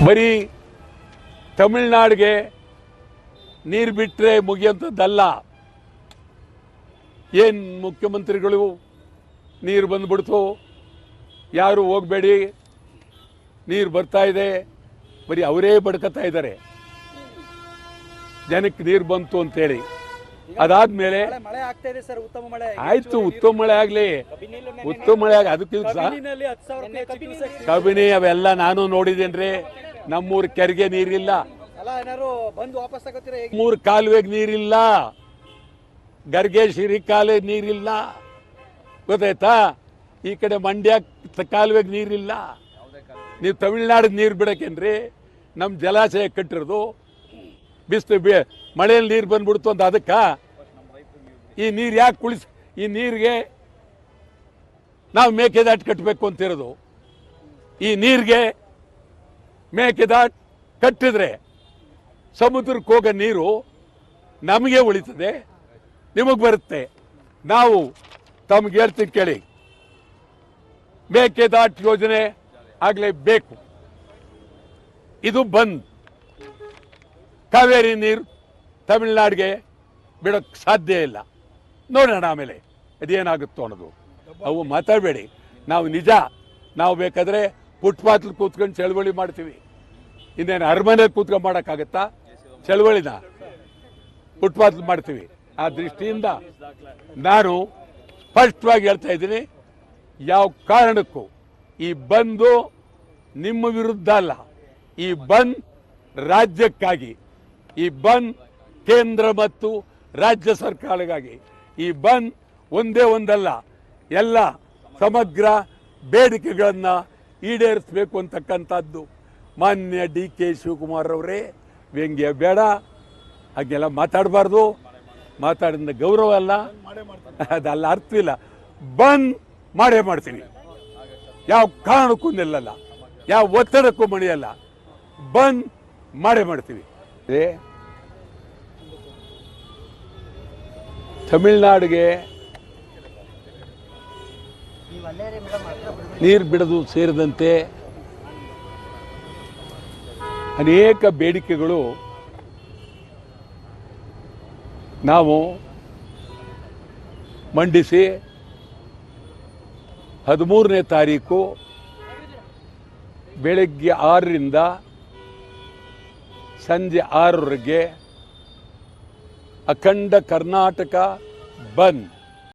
ಬರೀ ತಮಿಳ್ನಾಡಿಗೆ ನೀರು ಬಿಟ್ಟರೆ ಮುಗಿಯುವಂಥದ್ದಲ್ಲ. ಏನು ಮುಖ್ಯಮಂತ್ರಿಗಳು ನೀರು ಬಂದ್ಬಿಡ್ತು, ಯಾರು ಹೋಗಬೇಡಿ, ನೀರು ಬರ್ತಾ ಇದೆ, ಬರೀ ಅವರೇ ಬಡ್ಕತಾ ಇದ್ದಾರೆ ಜನಕ್ಕೆ ನೀರು ಬಂತು ಅಂತೇಳಿ. ಅದಾದ್ಮೇಲೆ ಆಯ್ತು, ಉತ್ತಮ ಮಳೆ ಆಗಲಿ, ಉತ್ತಮ ಮಳೆ ಆಗಿ ಅದಕ್ಕೆ ಕಬಿನಿ ಅವೆಲ್ಲ ನಾನು ನೋಡಿದ್ದೇನ್ರಿ. ನಮ್ಮೂರ ಕೆರೆಗೆ ನೀರಿಲ್ಲ, ಮೂರು ಕಾಲುವೆಗೆ ನೀರಿಲ್ಲ, ಗರ್ಗೇಶ್ವರಿ ಕಾಲುವೆ ನೀರಿಲ್ಲ, ಗೊತ್ತಾಯ್ತಾ? ಈ ಕಡೆ ಮಂಡ್ಯ ಕಾಲುವೆಗೆ ನೀರಿಲ್ಲ. ನೀವು ತಮಿಳ್ನಾಡಿಗೆ ನೀರು ಬಿಡಕೇನ್ರಿ? ನಮ್ಮ ಜಲಾಶಯ ಕಟ್ಟಿರೋದು ಬಿಸಿಲು ಮಳೆಯಲ್ಲಿ ನೀರು ಬಂದ್ಬಿಡ್ತು ಅಂತ ಅದಕ್ಕೆ ಈ ನೀರು ಯಾಕೆ ಈ ನೀರಿಗೆ ನಾವು ಮೇಕೆದಾಟು ಕಟ್ಟಬೇಕು ಅಂತಿರೋದು. ಈ ನೀರಿಗೆ ಮೇಕೆದಾಟು ಕಟ್ಟಿದ್ರೆ ಸಮುದ್ರಕ್ಕೆ ಹೋಗೋ ನೀರು ನಮಗೆ ಉಳಿತದೆ, ನಿಮಗೆ ಬರುತ್ತೆ. ನಾವು ತಮ್ಗೆ ಹೇಳ್ತೀನಿ ಕೇಳಿ, ಮೇಕೆದಾಟು ಯೋಜನೆ ಆಗಲೇಬೇಕು. ಇದು ಬಂದ್. ಕಾವೇರಿ ನೀರು ತಮಿಳ್ನಾಡಿಗೆ ಬಿಡೋಕ್ಕೆ ಸಾಧ್ಯ ಇಲ್ಲ. ನೋಡೋಣ ಆಮೇಲೆ ಅದೇನಾಗುತ್ತೋ ಅನ್ನೋದು. ಅವು ಮಾತಾಡಬೇಡಿ. ನಾವು ನಿಜ, ನಾವು ಬೇಕಾದರೆ ಫುಟ್ಪಾತ್ಲಿ ಕೂತ್ಕೊಂಡು ಚಳವಳಿ ಮಾಡ್ತೀವಿ. ಇನ್ನೇನು ಅರಮನೆಯಲ್ಲಿ ಕೂತ್ಕೊಂಡು ಮಾಡೋಕ್ಕಾಗತ್ತಾ ಚಳವಳಿನ? ಫುಟ್ಪಾತ್ಲಿ ಮಾಡ್ತೀವಿ. ಆ ದೃಷ್ಟಿಯಿಂದ ನಾನು ಸ್ಪಷ್ಟವಾಗಿ ಹೇಳ್ತಾ ಇದ್ದೀನಿ, ಯಾವ ಕಾರಣಕ್ಕೂ ಈ ಬಂದು ನಿಮ್ಮ ವಿರುದ್ಧ ಅಲ್ಲ, ಈ ಬಂದ್ ರಾಜ್ಯಕ್ಕಾಗಿ, ಈ ಬಂದ್ ಕೇಂದ್ರ ಮತ್ತು ರಾಜ್ಯ ಸರ್ಕಾರಕ್ಕಾಗಿ. ಈ ಬಂದ್ ಒಂದೇ ಒಂದಲ್ಲ, ಎಲ್ಲ ಸಮಗ್ರ ಬೇಡಿಕೆಗಳನ್ನು ಈಡೇರಿಸಬೇಕು ಅಂತಕ್ಕಂಥದ್ದು. ಮಾನ್ಯ DK ಶಿವಕುಮಾರ್ ಅವರೇ, ವ್ಯಂಗ್ಯ ಬೇಡ, ಹಾಗೆಲ್ಲ ಮಾತಾಡಬಾರ್ದು. ಮಾತಾಡಿದ ಗೌರವ ಅಲ್ಲ, ಅದಲ್ಲ, ಅರ್ಥವಿಲ್ಲ. ಬಂದ್ ಮಾಡೇ ಮಾಡ್ತೀನಿ, ಯಾವ ಕಾರಣಕ್ಕೂ ನಿಲ್ಲಲ್ಲ, ಯಾವ ಒತ್ತಡಕ್ಕೂ ಮಣಿಯಲ್ಲ. ಬಂದ್ ಮಾಡೇ ಮಾಡ್ತೀವಿ. ತಮಿಳ್ನಾಡಿಗೆ ನೀರು ಬಿಡೋದು ಸೇರಿದಂತೆ ಅನೇಕ ಬೇಡಿಕೆಗಳು ನಾವು ಮಂಡಿಸಿ 13ನೇ ತಾರೀಕು ಬೆಳಗ್ಗೆ 6ರಿಂದ ಸಂಜೆ 6ರವರೆಗೆ ಅಖಂಡ ಕರ್ನಾಟಕ ಬಂದ್